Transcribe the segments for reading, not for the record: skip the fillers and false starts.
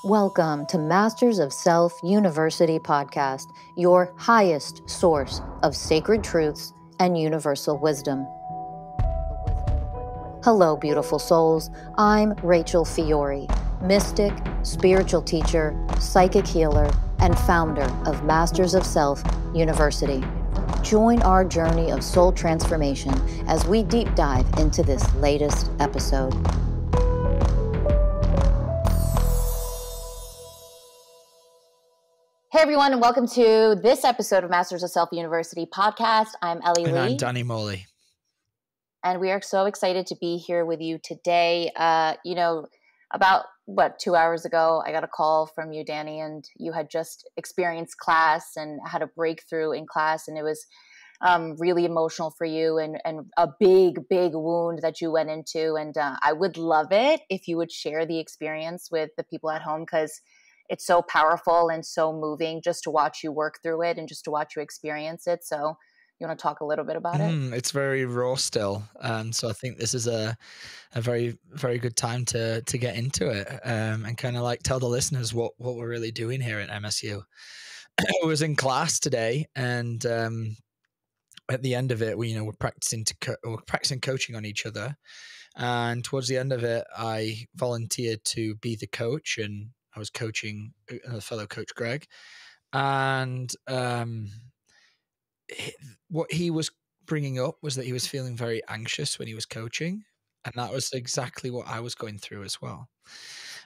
Welcome to Masters of Self University podcast, your highest source of sacred truths and universal wisdom. Hello, beautiful souls. I'm Rachel Fiori, mystic, spiritual teacher, psychic healer, and founder of Masters of Self University. Join our journey of soul transformation as we deep dive into this latest episode. Hey everyone, and welcome to this episode of Masters of Self University podcast. I'm Ellie Lee. And I'm Danny Morley. And we are so excited to be here with you today. About 2 hours ago, I got a call from you, Danny, and you had just experienced class and had a breakthrough in class, and it was really emotional for you and a big wound that you went into. And I would love it if you would share the experience with the people at home, because it's so powerful and so moving just to watch you work through it and just to watch you experience it. So you want to talk a little bit about it? It's very raw still. So I think this is a very, very good time to get into it and kind of like tell the listeners what we're really doing here at MSU. I was in class today, and at the end of it, we're practicing coaching on each other. And towards the end of it, I volunteered to be the coach, and I was coaching a fellow coach, Greg. And what he was bringing up was that he was feeling very anxious when he was coaching. And that was exactly what I was going through as well.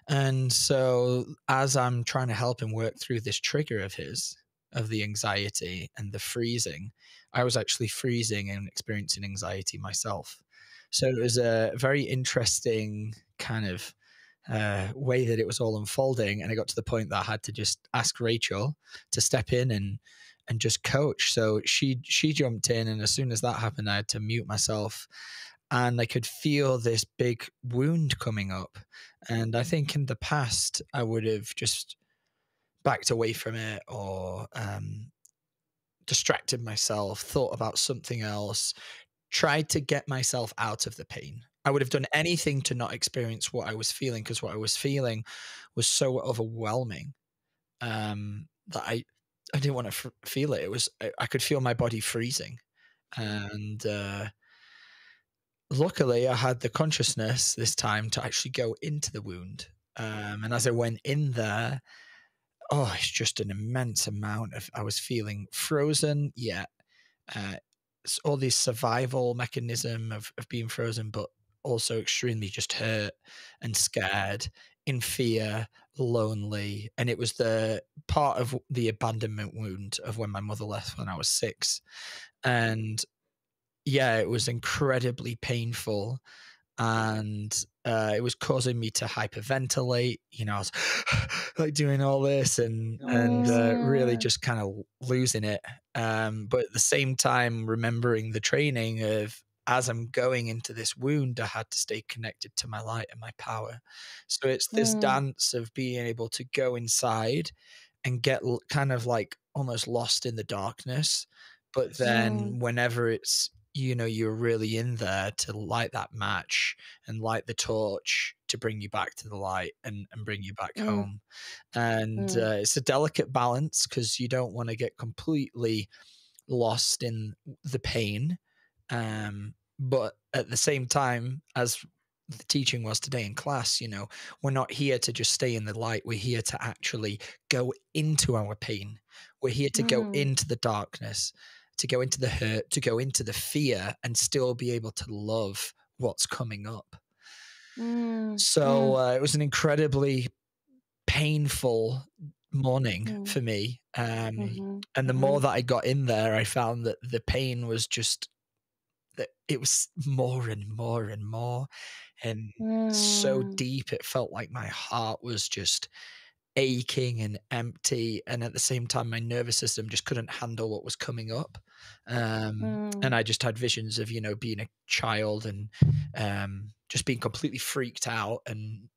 And so as I'm trying to help him work through this trigger of his, of the anxiety and the freezing, I was actually freezing and experiencing anxiety myself. So it was a very interesting kind of way that it was all unfolding. And I got to the point that I had to just ask Rachel to step in and just coach. So she jumped in, and as soon as that happened, I had to mute myself, and I could feel this big wound coming up. And I think in the past I would have just backed away from it, or distracted myself, thought about something else, tried to get myself out of the pain. I would have done anything to not experience what I was feeling, because what I was feeling was so overwhelming that I didn't want to feel it. It was, I could feel my body freezing. And luckily I had the consciousness this time to actually go into the wound. And as I went in there, it's just an immense amount of, I was feeling frozen, yet all this survival mechanism of being frozen, but also extremely just hurt and scared, in fear, lonely. And it was the part of the abandonment wound of when my mother left when I was 6. And yeah, it was incredibly painful. And it was causing me to hyperventilate. I was like doing all this and really just kind of losing it. But at the same time, remembering the training of, as I'm going into this wound, I had to stay connected to my light and my power. So it's this dance of being able to go inside and get kind of like almost lost in the darkness. But then whenever it's, you're really in there, to light that match and light the torch to bring you back to the light and bring you back home. And it's a delicate balance, because you don't want to get completely lost in the pain. But at the same time, as the teaching was today in class, we're not here to just stay in the light. We're here to actually go into our pain. We're here to go into the darkness, to go into the hurt, to go into the fear, and still be able to love what's coming up. So it was an incredibly painful morning for me. And the more that I got in there, I found that the pain was just, that it was more and more and more, and so deep, it felt like my heart was just aching and empty, and at the same time my nervous system just couldn't handle what was coming up. And I just had visions of being a child and just being completely freaked out and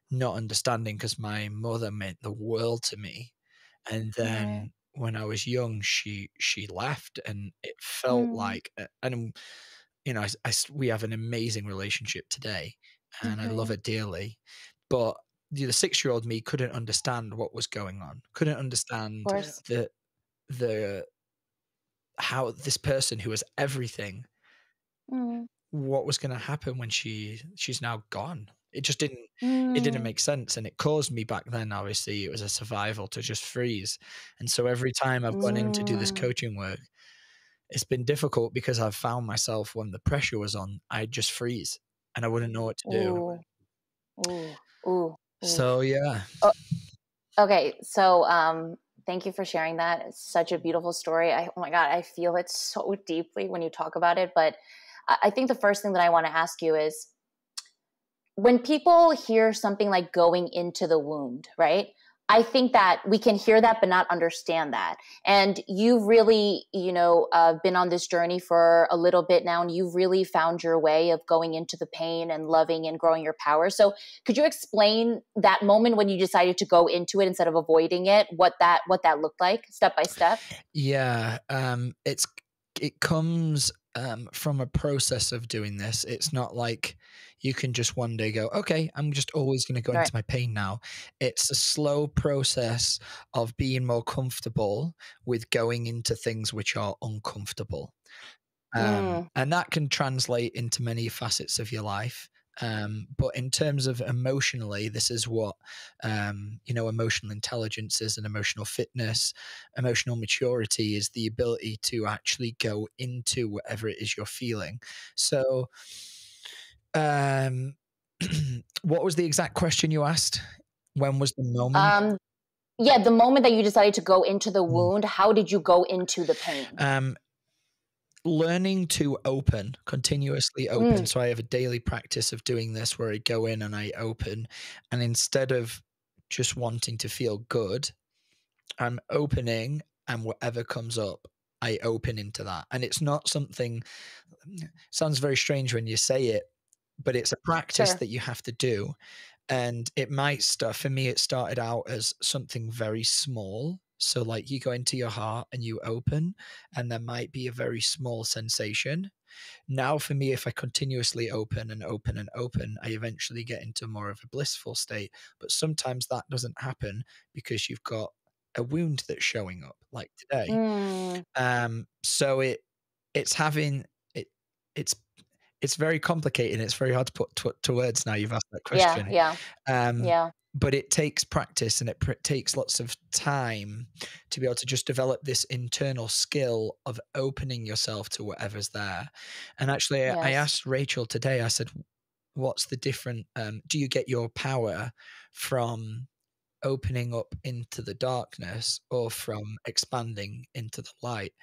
not understanding, because my mother meant the world to me. And then when I was young, she left, and it felt like, and we have an amazing relationship today, and I love it dearly. But the 6-year-old me couldn't understand what was going on, couldn't understand course. the how this person who was everything, Mm. what was going to happen when she's now gone. It just didn't Mm. make sense, and it caused me back then, obviously it was a survival, to just freeze. And so every time I've gone in to do this Mm. coaching work, it's been difficult because I've found myself, when the pressure was on, I'd just freeze and I wouldn't know what to do. Ooh. Ooh. Ooh. Ooh. So yeah. Oh, okay. So, thank you for sharing that. It's such a beautiful story. Oh my God, I feel it so deeply when you talk about it. But I think the first thing that I want to ask you is, when people hear something like going into the wound, right? I think that we can hear that, but not understand that. And you've really, been on this journey for a little bit now, and you've really found your way of going into the pain and loving and growing your power. So could you explain that moment when you decided to go into it instead of avoiding it, what that looked like step by step? Yeah. It comes from a process of doing this. It's not like you can just one day go, okay, I'm just always going to go Right. into my pain now. It's a slow process of being more comfortable with going into things which are uncomfortable. And that can translate into many facets of your life. But in terms of emotionally, this is what, emotional intelligence is, and emotional fitness, emotional maturity is the ability to actually go into whatever it is you're feeling. So, what was the exact question you asked? When was the moment? Yeah, the moment that you decided to go into the wound, how did you go into the pain? Learning to continuously open. So I have a daily practice of doing this where I go in and I open, and instead of just wanting to feel good, I'm opening, and whatever comes up, I open into that. And it's not something, sounds very strange when you say it, but it's a practice Sure. that you have to do. And it might start, for me, it started out as something very small. So like you go into your heart and you open, and there might be a very small sensation. Now for me, if I continuously open and open and open, I eventually get into more of a blissful state. But sometimes that doesn't happen because you've got a wound that's showing up, like today. So it's having it it's it's very complicated. It's very hard to put to words now you've asked that question. Yeah. But it takes practice, and it takes lots of time to be able to just develop this internal skill of opening yourself to whatever's there. And actually, I Yes. asked Rachel today, I said, what's the different, do you get your power from opening up into the darkness or from expanding into the light?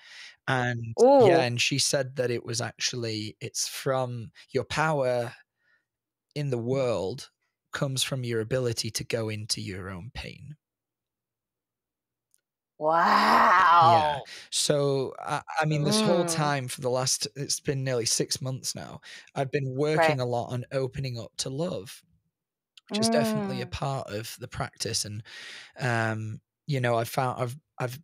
And yeah, Ooh. and she said that it's from your power in the world comes from your ability to go into your own pain. Yeah. Wow. So, I mean, this whole time for it's been nearly 6 months now, I've been Right. working a lot on opening up to love, which is definitely a part of the practice. And, I found I've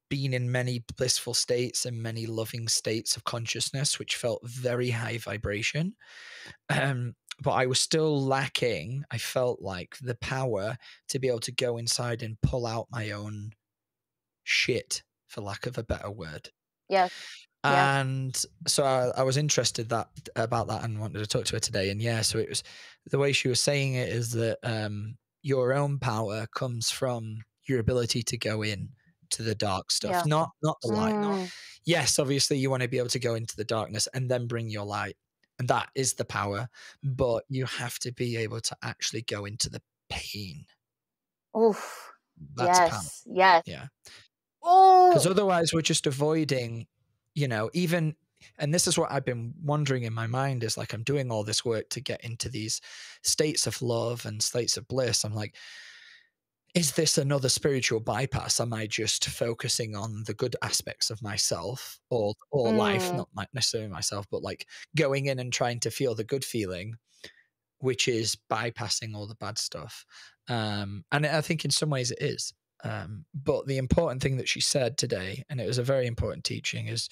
been in many blissful states and many loving states of consciousness, which felt very high vibration. But I was still lacking, I felt like, the power to be able to go inside and pull out my own shit, for lack of a better word. Yes. Yeah. And so I was interested about that and wanted to talk to her today. And yeah, so it was, the way she was saying it is that your own power comes from your ability to go in to the dark stuff, Yeah. not the light. Yes, obviously you want to be able to go into the darkness and then bring your light, and that is the power, but you have to be able to actually go into the pain. Oof. That's power. Yes. Yeah. Oh. Because otherwise we're just avoiding, even, and this is what I've been wondering in my mind, is like, I'm doing all this work to get into these states of love and states of bliss. I'm like, is this another spiritual bypass? Am I just focusing on the good aspects of myself or life? Not necessarily myself, but like going in and trying to feel the good feeling, which is bypassing all the bad stuff. And I think in some ways it is. But the important thing that she said today, and it was a very important teaching, is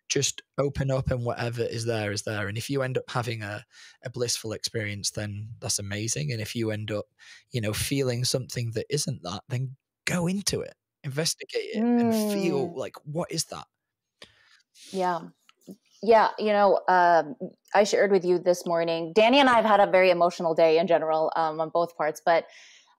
just open up and whatever is there is there. And if you end up having a blissful experience, then that's amazing. And if you end up, feeling something that isn't that, then go into it, investigate it, and feel like, what is that? Yeah. Yeah. I shared with you this morning, Danny and I have had a very emotional day in general on both parts, but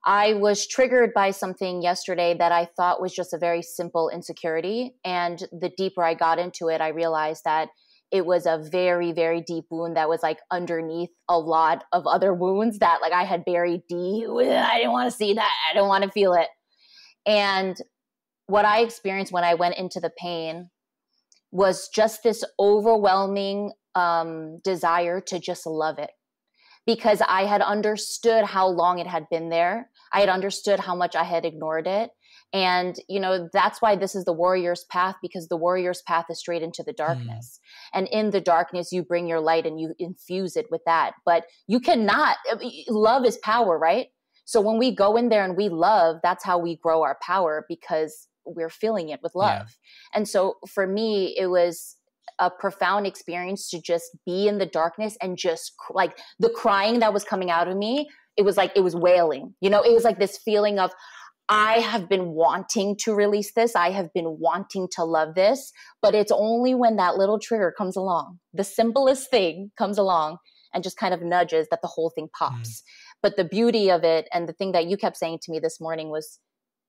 I was triggered by something yesterday that I thought was just a very simple insecurity. And the deeper I got into it, I realized that it was a very, very deep wound that was like underneath a lot of other wounds that like I had buried deep. I didn't want to see that. I don't want to feel it. And what I experienced when I went into the pain was just this overwhelming desire to just love it. Because I had understood how long it had been there. I had understood how much I had ignored it. And, that's why this is the warrior's path, because the warrior's path is straight into the darkness. And in the darkness, you bring your light and you infuse it with that. But you cannot, love is power, right? So when we go in there and we love, that's how we grow our power, because we're filling it with love. Yeah. And so for me, it was a profound experience to just be in the darkness and just like the crying that was coming out of me. It was like, it was wailing, it was like this feeling of, I have been wanting to release this. I have been wanting to love this, but it's only when that little trigger comes along, the simplest thing comes along and just kind of nudges, that the whole thing pops. But the beauty of it, and the thing that you kept saying to me this morning was,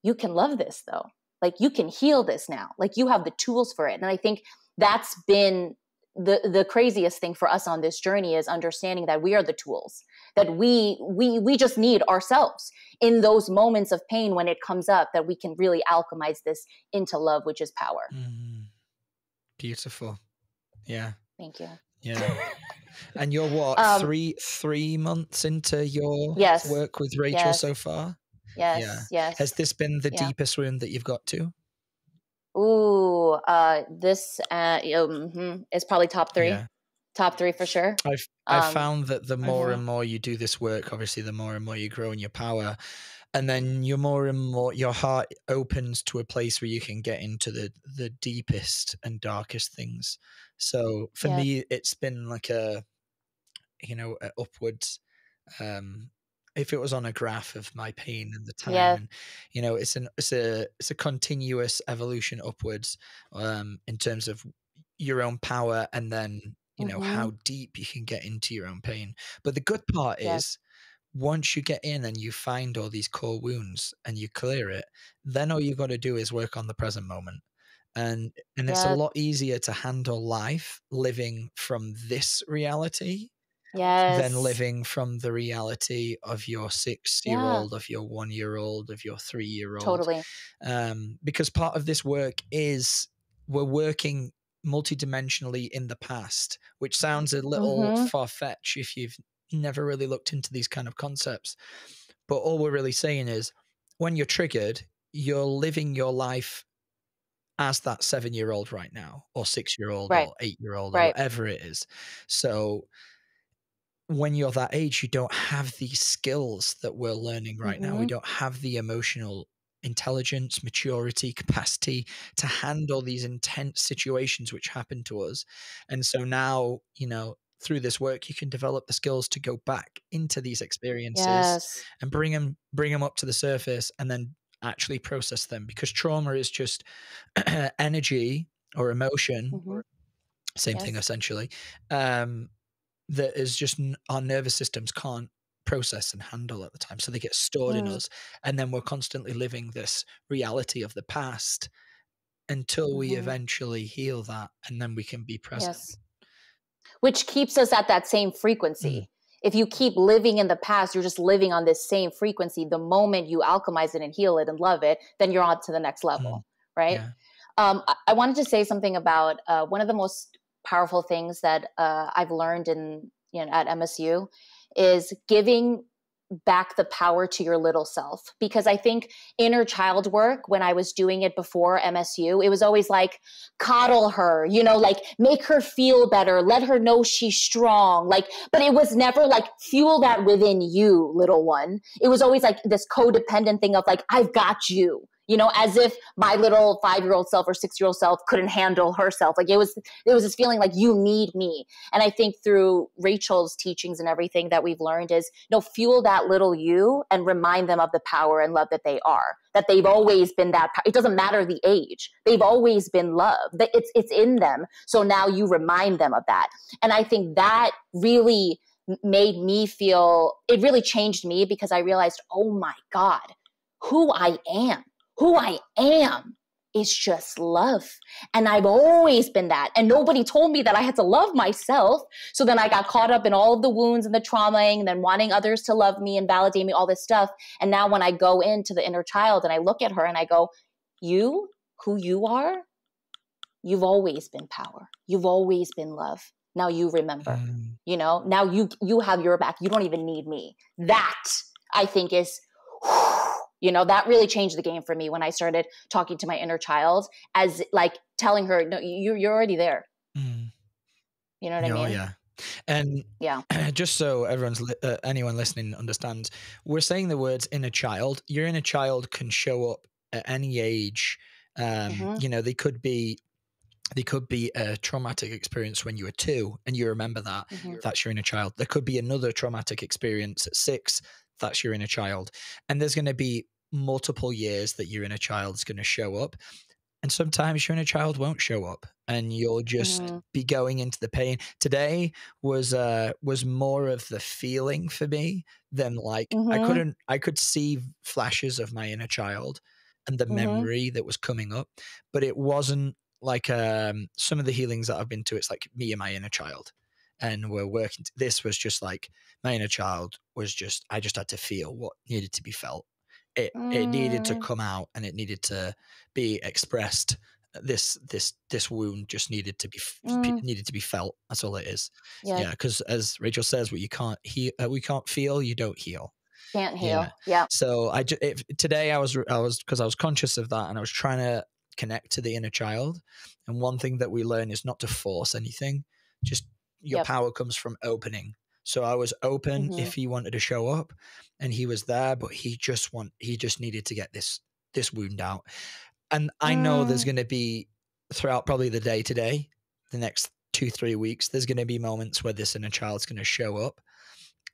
you can love this though. Like you can heal this now. Like you have the tools for it. And I think that's been the craziest thing for us on this journey, is understanding that we are the tools, that we just need ourselves in those moments of pain when it comes up, that we can really alchemize this into love, which is power. Beautiful. Yeah. Thank you. Yeah. And you're what, three months into your work with Rachel so far? Yes. Has this been the deepest wound that you've got to? Ooh, this is probably top 3. Yeah. Top 3 for sure. I've found that the more and more you do this work, obviously the more and more you grow in your power, and then you're more and more, your heart opens to a place where you can get into the deepest and darkest things. So for me, it's been like a upwards, if it was on a graph of my pain and the time, and it's a continuous evolution upwards, in terms of your own power, and then how deep you can get into your own pain. But the good part is, once you get in and you find all these core wounds and you clear it, then all you got to do is work on the present moment. And it's a lot easier to handle life living from this reality than living from the reality of your 6-year-old, of your 1-year-old, of your 3-year-old. Totally. Because part of this work is we're working multidimensionally in the past, which sounds a little far-fetched if you've never really looked into these kind of concepts. But all we're really saying is, when you're triggered, you're living your life as that 7-year-old right now, or 6-year-old, or 8-year-old, or whatever it is. So when you're that age, you don't have these skills that we're learning right now. We don't have the emotional intelligence, maturity, capacity to handle these intense situations which happen to us. And so now, through this work, you can develop the skills to go back into these experiences and bring them up to the surface, and then actually process them, because trauma is just energy or emotion, same thing essentially, that is just our nervous systems can't process and handle at the time. So they get stored in us, and then we're constantly living this reality of the past until we eventually heal that, and then we can be present. Which keeps us at that same frequency. If you keep living in the past, you're just living on this same frequency. The moment you alchemize it and heal it and love it, then you're on to the next level, right? I wanted to say something about one of the most powerful things that I've learned at MSU is giving back the power to your little self. Because I think inner child work, when I was doing it before MSU, it was always like, coddle her, like make her feel better, let her know she's strong. But it was never like, fuel that within you, little one. It was always like this codependent thing of like, I've got you. you know, as if my little 5-year-old self or 6-year-old self couldn't handle herself. Like it was this feeling like you need me. And I think through Rachel's teachings and everything that we've learned is, you know, fuel that little you and remind them of the power and love that they are, that they've always been that. It doesn't matter the age. They've always been loved. It's in them. So now you remind them of that. And I think that really made me feel, it really changed me because I realized, oh my God, who I am is just love. And I've always been that. And nobody told me that I had to love myself. So then I got caught up in all of the wounds and the trauma and then wanting others to love me and validate me, all this stuff. And now when I go into the inner child and I look at her and I go, you, who you are, you've always been power. You've always been love. Now you remember, you know, now you have your back. You don't even need me. That I think is, you know, that really changed the game for me when I started talking to my inner child as like telling her, no, you're already there. You know what I mean? Yeah. And yeah, just so anyone listening understands, we're saying the words inner child. Your inner child can show up at any age. You know, they could be a traumatic experience when you were 2 and you remember that. That's your inner child. There could be another traumatic experience at 6. That's your inner child. And there's going to be multiple years that your inner child is going to show up. And sometimes your inner child won't show up and you'll just be going into the pain. Today was more of the feeling for me than like, I could see flashes of my inner child and the memory that was coming up, but it wasn't like some of the healings that I've been to. It's like me and my inner child. And we're working. This was just like my inner child was just, I just had to feel what needed to be felt. It needed to come out and it needed to be expressed. This wound just needed to be felt. That's all it is. Yeah. Because as Rachel says, what you can't heal, we can't feel, you don't heal. Can't heal. Yeah. So today I was because I was conscious of that and I was trying to connect to the inner child. And one thing that we learn is not to force anything. Just your power comes from opening. So I was open if he wanted to show up and he was there, but he just needed to get this wound out. And I know there's going to be throughout probably the day today, the next 2-3 weeks, there's going to be moments where this inner child's going to show up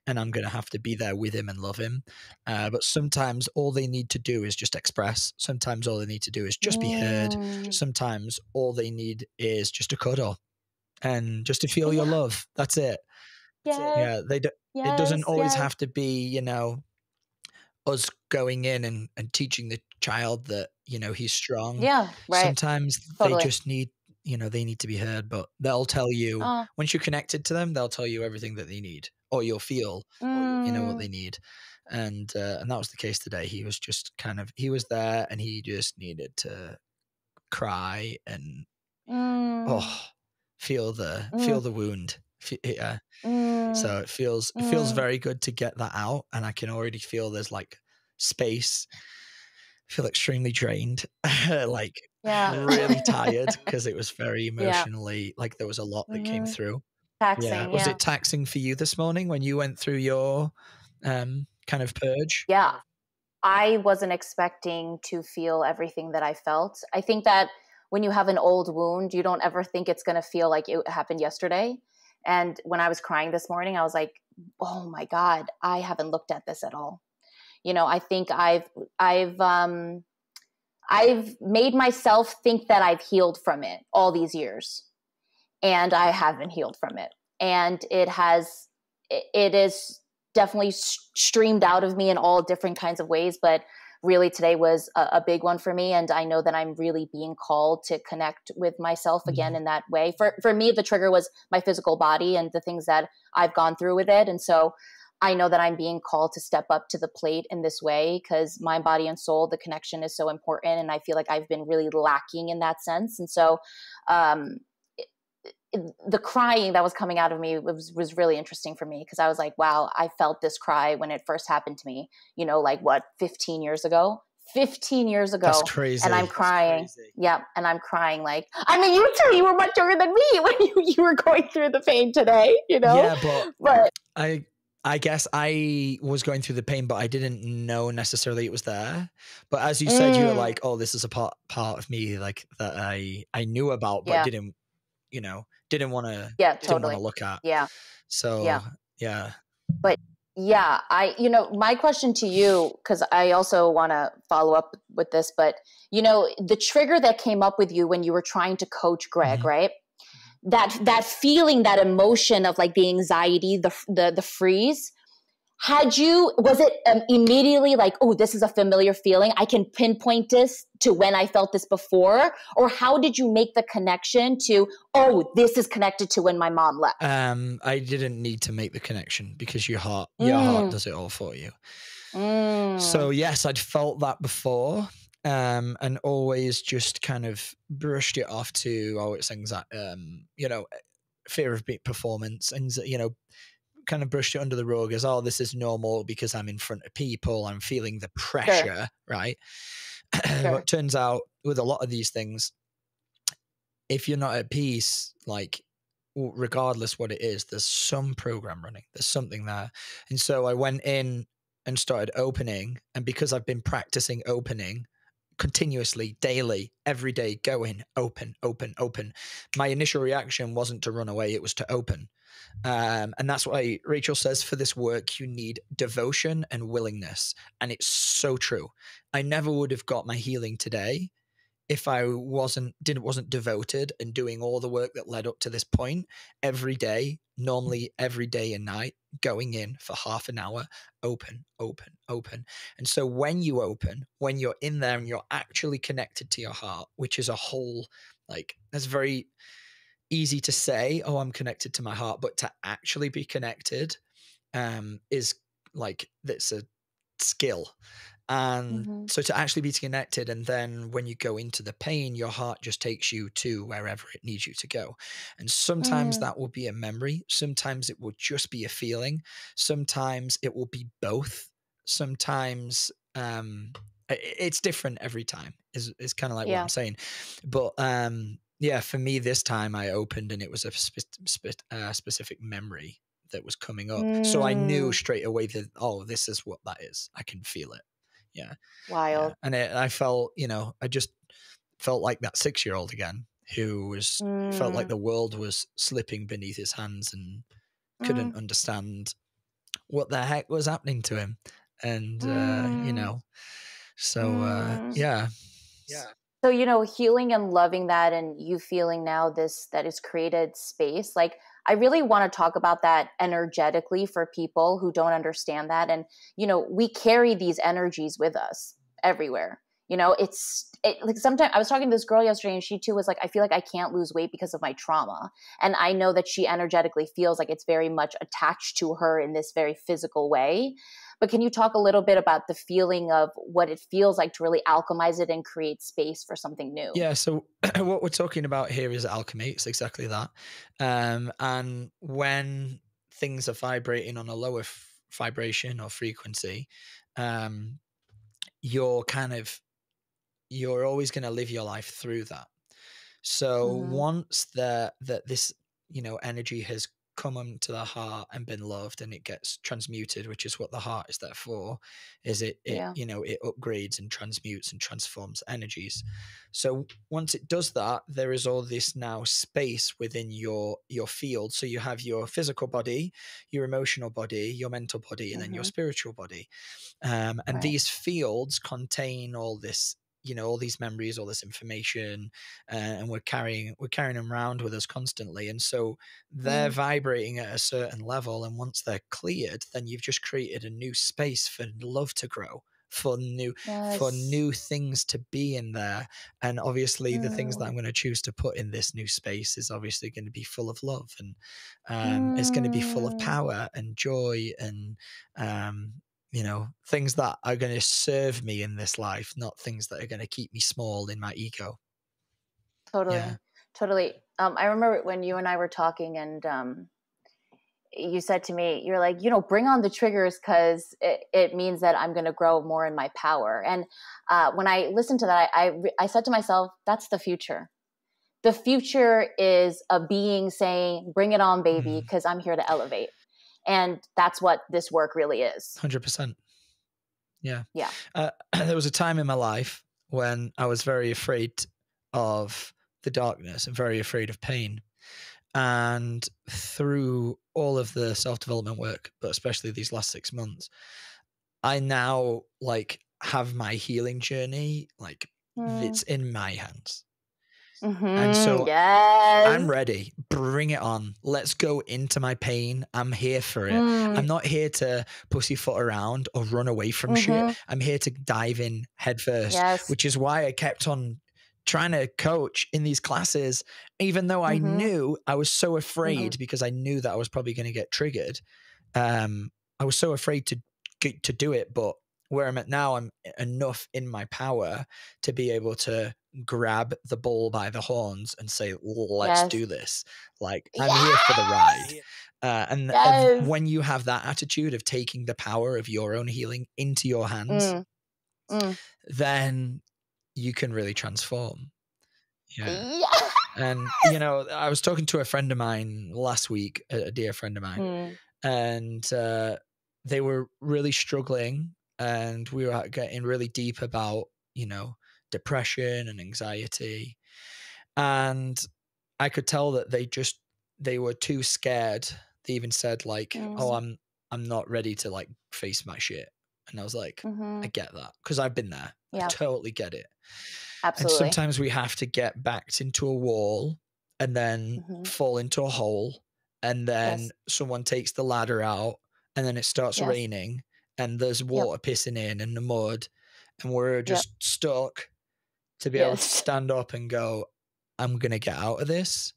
and I'm going to have to be there with him and love him. But sometimes all they need to do is just express. Sometimes all they need to do is just be heard. Sometimes all they need is just a cuddle and just to feel your love. That's it. Yes. Yeah, it doesn't always have to be, you know, us going in and teaching the child that, you know, he's strong. Yeah, right. Sometimes they just need, you know, they need to be heard, but they'll tell you once you're connected to them, they'll tell you everything that they need, or you'll feel, you know, what they need. And that was the case today. He was just he was there and he just needed to cry and feel the wound. Yeah. So it feels very good to get that out, and I can already feel there's like space. I feel extremely drained, like really tired because it was very emotionally like there was a lot that came through. Taxing. Was it taxing for you this morning when you went through your kind of purge? Yeah, I wasn't expecting to feel everything that I felt. I think that when you have an old wound, you don't ever think it's going to feel like it happened yesterday. And when I was crying this morning, I was like, oh my God, I haven't looked at this at all. You know, I think I've made myself think that I've healed from it all these years, and I haven't healed from it. And it is definitely streamed out of me in all different kinds of ways, but really today was a big one for me. And I know that I'm really being called to connect with myself again in that way. For me, the trigger was my physical body and the things that I've gone through with it. And so I know that I'm being called to step up to the plate in this way because mind, body, and soul, the connection is so important. And I feel like I've been really lacking in that sense. And so the crying that was coming out of me was really interesting for me because I was like, wow, I felt this cry when it first happened to me, you know, like 15 years ago? 15 years ago. That's crazy. And I'm crying. Yeah. And I'm crying like, I mean, you two, you were much younger than me when you were going through the pain today, you know? Yeah, but I guess I was going through the pain, but I didn't know necessarily it was there. But as you said, you were like, oh, this is a part of me like that I knew about, but Yeah. didn't want to Yeah, didn't want to totally. look at. Yeah. So Yeah. yeah. But yeah, my question to you, because I also want to follow up with this, but the trigger that came up with you when you were trying to coach Greg, Mm-hmm. right? That feeling, that emotion of like the anxiety, the freeze. Was it immediately like, oh, this is a familiar feeling, I can pinpoint this to when I felt this before? Or how did you make the connection to, oh, this is connected to when my mom left? I didn't need to make the connection because your heart does it all for you. So yes, I'd felt that before, and always just kind of brushed it off to, oh, it's anxiety, fear of performance, and kind of brushed it under the rug as, oh, this is normal because I'm in front of people, I'm feeling the pressure, Sure. right? Sure. But it turns out with a lot of these things, if you're not at peace, like regardless what it is, there's some program running, there's something there. And so I went in and started opening, and because I've been practicing opening continuously, daily, every day, going open, my initial reaction wasn't to run away, it was to open. And that's why Rachel says for this work, you need devotion and willingness. And it's so true. I never would have got my healing today if I wasn't devoted and doing all the work that led up to this point every day, normally every day and night, going in for half an hour, open. And so when you open, when you're in there and you're actually connected to your heart, which is a whole, like, that's very easy to say, oh, I'm connected to my heart, but to actually be connected is like, that's a skill. And so to actually be connected, and then when you go into the pain, your heart just takes you to wherever it needs you to go. And sometimes that will be a memory, sometimes it will just be a feeling, sometimes it will be both, sometimes it's different every time, is kind of like what I'm saying. But yeah, for me this time I opened and it was a specific memory that was coming up. So I knew straight away that, oh, this is what that is. I can feel it. Yeah. Wild. Yeah. And I felt, I just felt like that 6-year-old again, who felt like the world was slipping beneath his hands and couldn't understand what the heck was happening to him. And, so, yeah. So, healing and loving that, and you feeling now that has created space. Like, I really want to talk about that energetically for people who don't understand that. And, we carry these energies with us everywhere. Like sometimes I was talking to this girl yesterday and she too was like, I feel like I can't lose weight because of my trauma. And I know that she energetically feels like it's very much attached to her in this very physical way. But can you talk a little bit about the feeling of what it feels like to really alchemize it and create space for something new? Yeah. So what we're talking about here is alchemy. It's exactly that. And when things are vibrating on a lower vibration or frequency, you're always going to live your life through that. So once that this, energy has come into the heart and been loved and it gets transmuted, which is what the heart is there for, is it upgrades and transmutes and transforms energies. So once it does that, there is all this now space within your field. So you have your physical body, your emotional body, your mental body, and then your spiritual body. And these fields contain all this, all these memories, all this information, and we're carrying them around with us constantly. And so they're vibrating at a certain level. And once they're cleared, then you've just created a new space for love to grow, for new things to be in there. And obviously the things that I'm going to choose to put in this new space is obviously going to be full of love, and it's going to be full of power and joy and, things that are going to serve me in this life, not things that are going to keep me small in my ego. Totally. Yeah. Totally. I remember when you and I were talking and you said to me, you're like, bring on the triggers because it means that I'm going to grow more in my power. And when I listened to that, I said to myself, that's the future. The future is a being saying, bring it on, baby, because I'm here to elevate. And that's what this work really is. 100%. Yeah. Yeah. There was a time in my life when I was very afraid of the darkness and very afraid of pain. And through all of the self-development work, but especially these last 6 months, I now like have my healing journey, like it's in my hands. And so yes. I'm ready. Bring it on. Let's go into my pain. I'm here for it. I'm not here to pussyfoot around or run away from shit. I'm here to dive in head first, which is why I kept on trying to coach in these classes, even though I knew I was so afraid because I knew that I was probably going to get triggered. I was so afraid to do it, but where I'm at now, I'm enough in my power to be able to grab the bull by the horns and say, let's do this. Like, I'm here for the ride. And when you have that attitude of taking the power of your own healing into your hands, then you can really transform. Yeah. And, you know, I was talking to a friend of mine last week, a dear friend of mine, and they were really struggling, and we were getting really deep about, you know, depression and anxiety. And I could tell that they were too scared. They even said like, oh, I'm not ready to like face my shit. And I was like, I get that, because I've been there. I totally get it. Absolutely. And sometimes we have to get backed into a wall and then fall into a hole, and then someone takes the ladder out, and then it starts raining, and there's water pissing in and the mud, and we're just stuck to be able to stand up and go, I'm going to get out of this.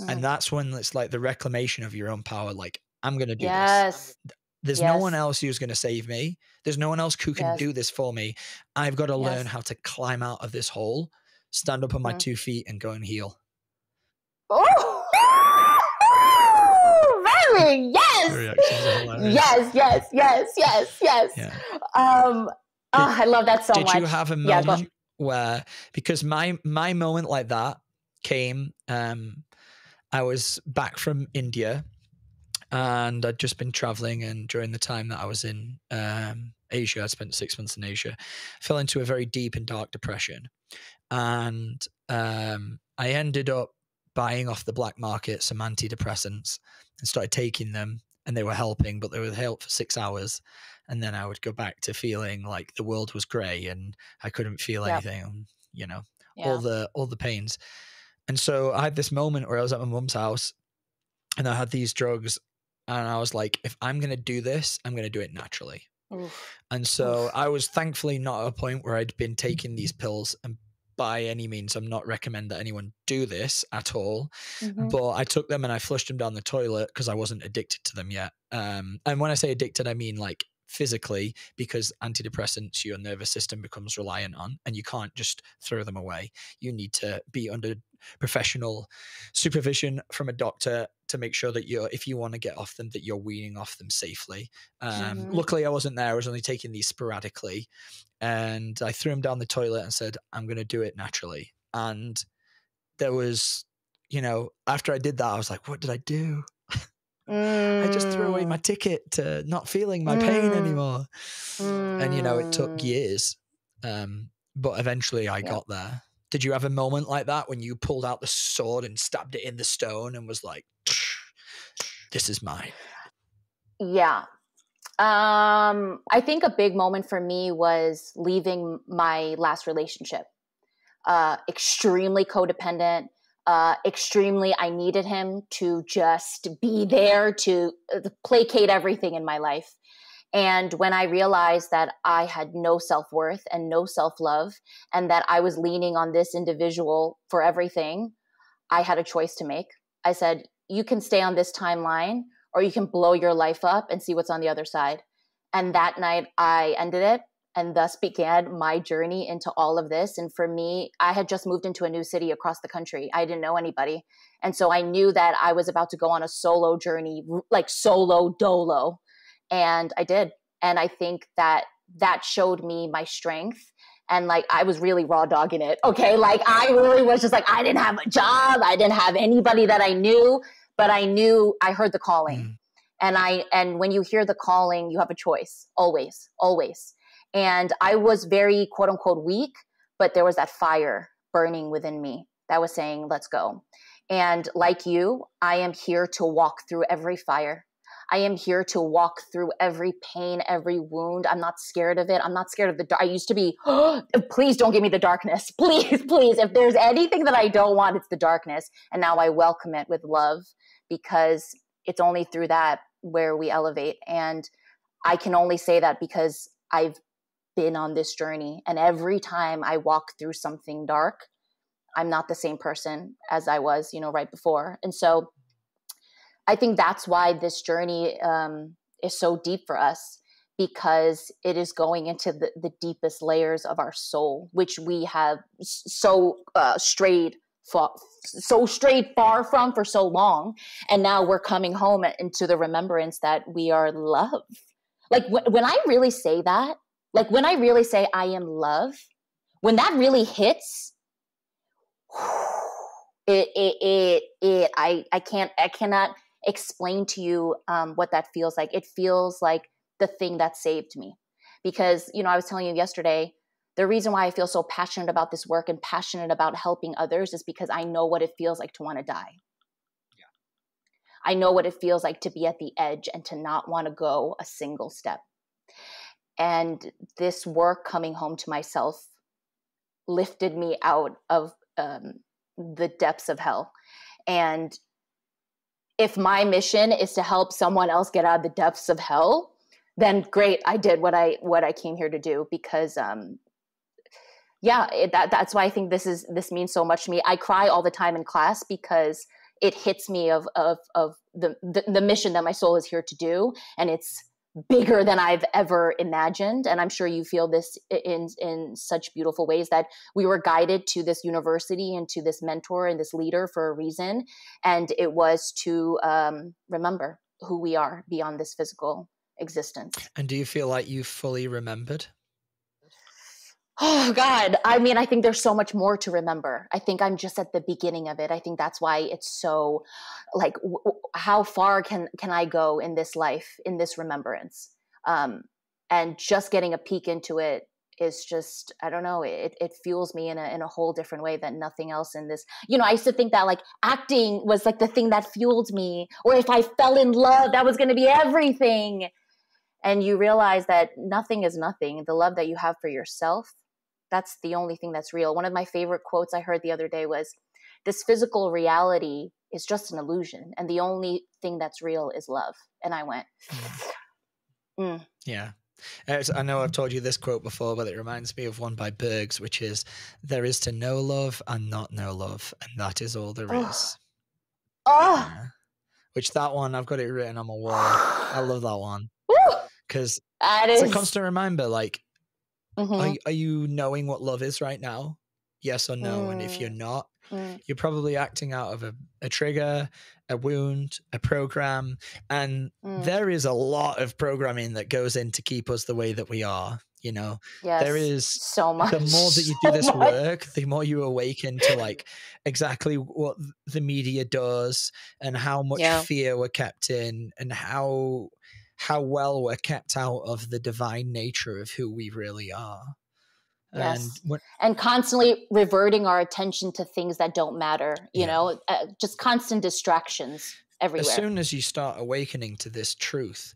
And that's when it's like the reclamation of your own power. Like, I'm going to do this. There's no one else who's going to save me. There's no one else who can do this for me. I've got to learn how to climb out of this hole, stand up on my 2 feet, and go and heal. Oh, very, yes. Yeah. I love that so much. Did you have a moment where, because my moment like that came, I was back from India, and I'd just been traveling, and during the time that I was in Asia, I spent 6 months in Asia, fell into a very deep and dark depression. And I ended up buying off the black market some antidepressants and started taking them, and they were helping, but they would help for 6 hours. And then I would go back to feeling like the world was gray and I couldn't feel anything, you know, all the pains. And so I had this moment where I was at my mum's house and I had these drugs, and I was like, if I'm going to do this, I'm going to do it naturally. And so I was thankfully not at a point where I'd been taking these pills, and by any means, I'm not recommend that anyone do this at all. But I took them and I flushed them down the toilet because I wasn't addicted to them yet. And when I say addicted, I mean like physically, because antidepressants your nervous system becomes reliant on, and you can't just throw them away. You need to be under professional supervision from a doctor to make sure that if you want to get off them, that you're weaning off them safely. Luckily I wasn't there. I was only taking these sporadically, and I threw them down the toilet and said, I'm going to do it naturally. And there was, you know, after I did that, I was like, what did I do? I just threw away my ticket to not feeling my pain anymore. And, you know, it took years. But eventually I got there. Did you have a moment like that when you pulled out the sword and stabbed it in the stone and was like, this is mine? Yeah. I think a big moment for me was leaving my last relationship. Extremely codependent. Extremely, I needed him to just be there to placate everything in my life. And when I realized that I had no self-worth and no self-love, and that I was leaning on this individual for everything, I had a choice to make. I said, you can stay on this timeline, or you can blow your life up and see what's on the other side. And that night I ended it, and thus began my journey into all of this. And for me, I had just moved into a new city across the country. I didn't know anybody. And so I knew that I was about to go on a solo journey, like solo dolo. And I did. And I think that showed me my strength. And like, I was really raw dogging it. Okay. Like I really was just like, I didn't have a job. I didn't have anybody that I knew, but I knew I heard the calling. And when you hear the calling, you have a choice, always, always. And I was very quote unquote weak, but there was that fire burning within me that was saying, let's go. And like you, I am here to walk through every fire. I am here to walk through every pain, every wound. I'm not scared of it. I'm not scared of the dark. I used to be, oh, please don't give me the darkness. Please, please. If there's anything that I don't want, it's the darkness. And now I welcome it with love, because it's only through that where we elevate. And I can only say that because I've been on this journey. And every time I walk through something dark, I'm not the same person as I was, right before. And so I think that's why this journey is so deep for us, because it is going into the deepest layers of our soul, which we have strayed far from for so long. And now we're coming home into the remembrance that we are love. Like when I really say that, like when I really say I am love, when that really hits, I cannot explain to you what that feels like. It feels like the thing that saved me, because I was telling you yesterday, the reason why I feel so passionate about this work and passionate about helping others is because I know what it feels like to want to die. Yeah. I know what it feels like to be at the edge and to not want to go a single step. And this work, coming home to myself, lifted me out of the depths of hell. And if my mission is to help someone else get out of the depths of hell, then great, I did what I came here to do. Because that's why I think this means so much to me. I cry all the time in class because it hits me of the mission that my soul is here to do, and it's bigger than I've ever imagined. And I'm sure you feel this in such beautiful ways, that we were guided to this university and to this mentor and this leader for a reason. And it was to remember who we are beyond this physical existence. And do you feel like you fully remembered? Oh God. I mean, I think there's so much more to remember. I think I'm just at the beginning of it. I think that's why it's so like, how far can I go in this life, in this remembrance? And just getting a peek into it is just, I don't know, it fuels me in a whole different way than nothing else in this. I used to think that like acting was like the thing that fueled me, or if I fell in love, that was going to be everything. And you realize that nothing is nothing. The love that you have for yourself, that's the only thing that's real. One of my favorite quotes I heard the other day was, this physical reality is just an illusion, and the only thing that's real is love. And I went, Yeah. I know I've told you this quote before, but it reminds me of one by Bergs, which is, there is to know love and not know love, and that is all there is. Yeah. Which, that one, I've got it written on my wall. I love that one. Because it's a constant reminder, like, are you knowing what love is right now? Yes or no? And if you're not, you're probably acting out of a trigger, a wound, a program. And there is a lot of programming that goes in to keep us the way that we are. Yes, there is so much. The more that you do this work, the more you awaken to like exactly what the media does, and how much fear we're kept in, and how well we're kept out of the divine nature of who we really are. Yes. And constantly reverting our attention to things that don't matter, just constant distractions everywhere. As soon as you start awakening to this truth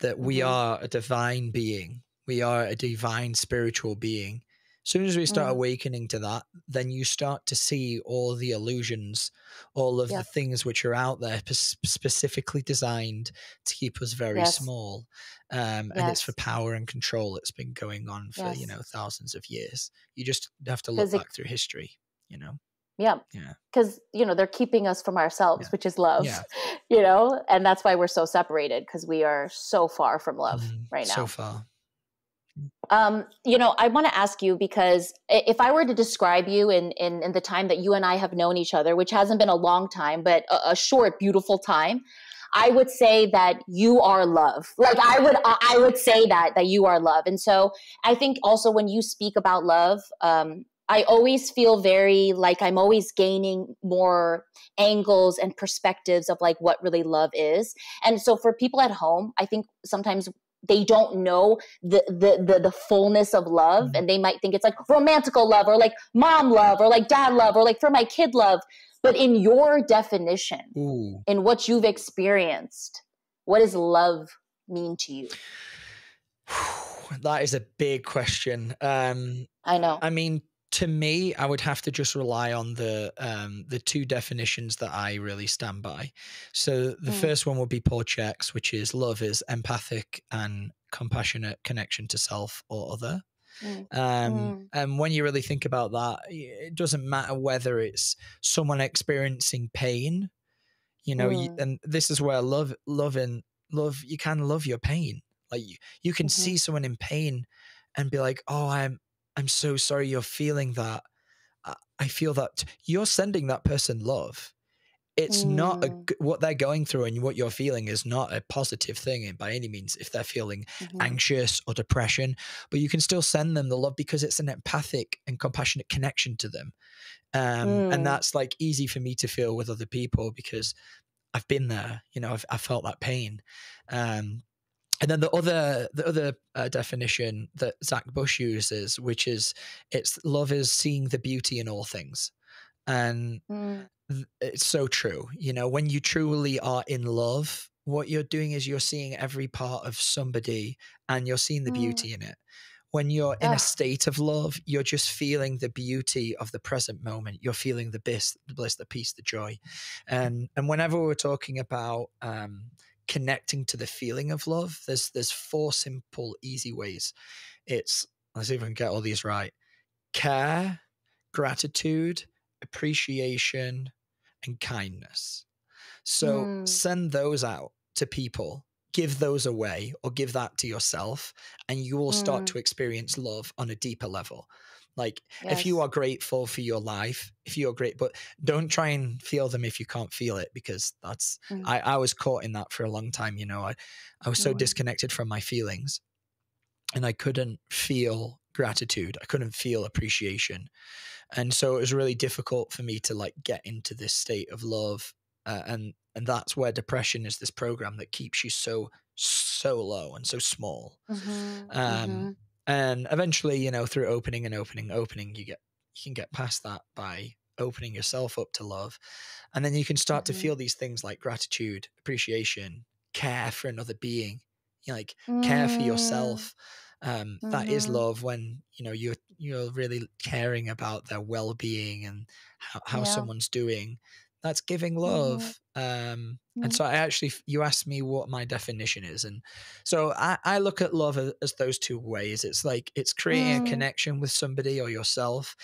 that we are a divine being, we are a divine spiritual being, as soon as we start awakening to that, then you start to see all the illusions, all of the things which are out there specifically designed to keep us very small. And it's for power and control. It's been going on for, thousands of years. You just have to look back through history, Yeah. Because, they're keeping us from ourselves, which is love, and that's why we're so separated, because we are so far from love right now. So far. I want to ask you, because if I were to describe you in the time that you and I have known each other, which hasn't been a long time, but a short, beautiful time, I would say that you are love. Like I would say that you are love. And so I think also when you speak about love, I always feel very like I'm always gaining more angles and perspectives of like what really love is. And so for people at home, I think sometimes they don't know the fullness of love, and they might think it's like romantical love or like mom love or like dad love or like for my kid love. But in your definition, in what you've experienced, what does love mean to you? That is a big question. I know. I mean, to me, I would have to just rely on the two definitions that I really stand by. So the first one would be Paul Chek's, which is love is empathic and compassionate connection to self or other. And when you really think about that, it doesn't matter whether it's someone experiencing pain, you know, and this is where love, you can love your pain. Like you can see someone in pain and be like, oh, I'm so sorry you're feeling that. I feel that you're sending that person love. It's not what they're going through and what you're feeling is not a positive thing by any means if they're feeling anxious or depression, but you can still send them the love because it's an empathic and compassionate connection to them. And that's like easy for me to feel with other people because I've been there, you know, I've felt that pain. And then the other definition that Zach Bush uses, which is love is seeing the beauty in all things. And it's so true. You know, when you truly are in love, what you're doing is you're seeing every part of somebody and you're seeing the beauty in it. When you're in a state of love, you're just feeling the beauty of the present moment. You're feeling the bliss, the peace, the joy. And whenever we're talking about connecting to the feeling of love, there's 4 simple, easy ways. Let's see if I can get all these right. Care, gratitude, appreciation, and kindness. So send those out to people, give those away or give that to yourself, and you will start to experience love on a deeper level. Like if you are grateful for your life, but don't try and feel them if you can't feel it, because that's, I was caught in that for a long time. You know, I was so disconnected from my feelings and I couldn't feel gratitude. I couldn't feel appreciation. And so it was really difficult for me to like get into this state of love. And that's where depression is this program that keeps you so low and so small. And eventually, you know, through opening, you can get past that by opening yourself up to love. And then you can start to feel these things like gratitude, appreciation, care for another being, you know, like care for yourself. That is love, when, you know, you're really caring about their well-being and how someone's doing. That's giving love. And so you asked me what my definition is. And so I look at love as those 2 ways. It's like, it's creating a connection with somebody or yourself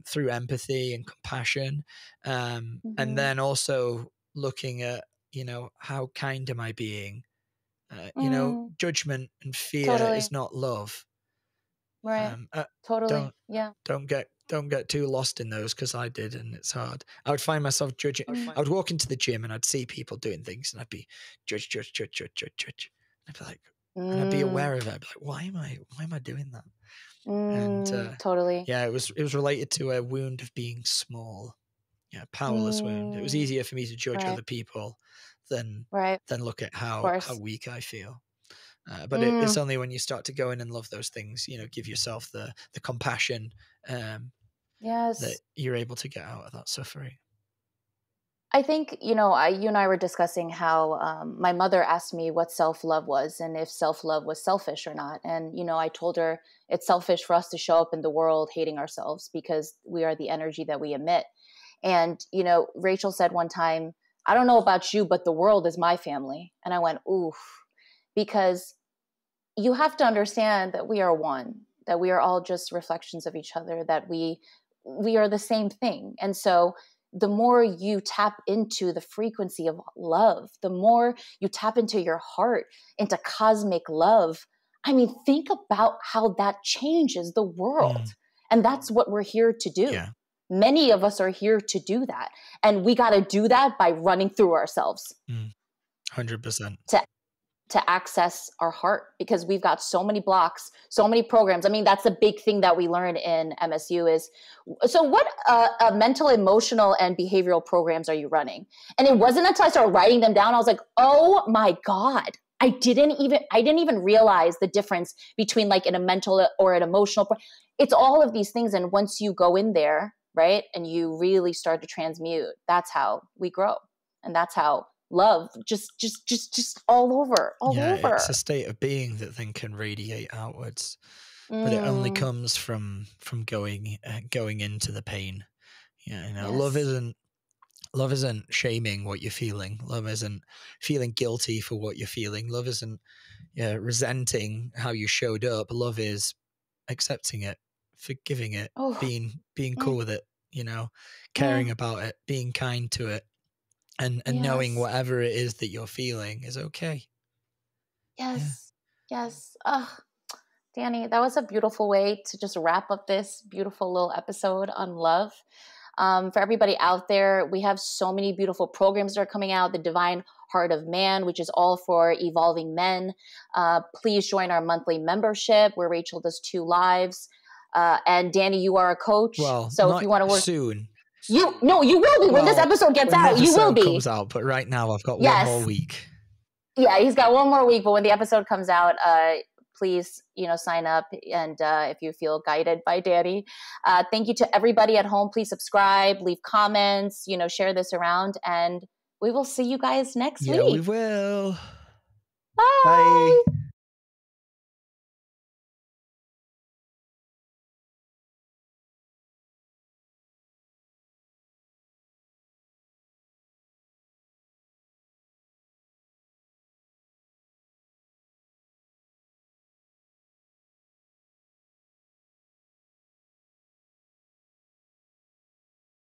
through empathy and compassion. And then also looking at, you know, how kind am I being? You know, judgment and fear is not love. Right. Don't get too lost in those, because I did, and it's hard. I would find myself judging. I would walk into the gym and I'd see people doing things and I'd be judge. I'd be like, and I'd be aware of it. I'd be like, why am I doing that? And it was related to a wound of being small. Yeah, powerless wound. It was easier for me to judge other people than look at how weak I feel. But it's only when you start to go in and love those things, you know, give yourself the compassion that you're able to get out of that suffering. I think, you know, you and I were discussing how my mother asked me what self-love was and if self-love was selfish or not. And, you know, I told her it's selfish for us to show up in the world hating ourselves because we are the energy that we emit. And, you know, Rachel said one time, I don't know about you, but the world is my family. And I went, oof, because you have to understand that we are one, that we are all just reflections of each other, that we are the same thing. And so the more you tap into the frequency of love, the more you tap into your heart, into cosmic love. I mean, think about how that changes the world. And that's what we're here to do. Yeah. Many of us are here to do that. And we got to do that by running through ourselves. 100%. to access our heart, because we've got so many blocks, so many programs. I mean, that's the big thing that we learned in MSU is, so what mental, emotional, and behavioral programs are you running? And it wasn't until I started writing them down, I was like, oh my God, I didn't even realize the difference between like in a mental or an emotional. It's all of these things. And once you go in there, right, and you really start to transmute, that's how we grow. And that's how love just all over. It's a state of being that then can radiate outwards, but it only comes from going into the pain. Yeah, you know, Yes. love isn't shaming what you're feeling. Love isn't feeling guilty for what you're feeling. Love isn't resenting how you showed up. Love is accepting it, forgiving it, being cool with it. You know, caring about it, being kind to it. And knowing whatever it is that you're feeling is okay. Yes. Oh, Danny, that was a beautiful way to just wrap up this beautiful little episode on love. For everybody out there, we have so many beautiful programs that are coming out. The Divine Heart of Man, which is all for evolving men. Please join our monthly membership where Rachel does 2 lives. And Danny, you are a coach. Well, so if you want to work soon. You will be when this episode gets out. You will be. Comes out, but right now I've got one more week. Yeah, he's got one more week. But when the episode comes out, please, sign up. And if you feel guided by Danny, thank you to everybody at home. Please subscribe, leave comments, share this around, and we will see you guys next week. Yeah, we will. Bye.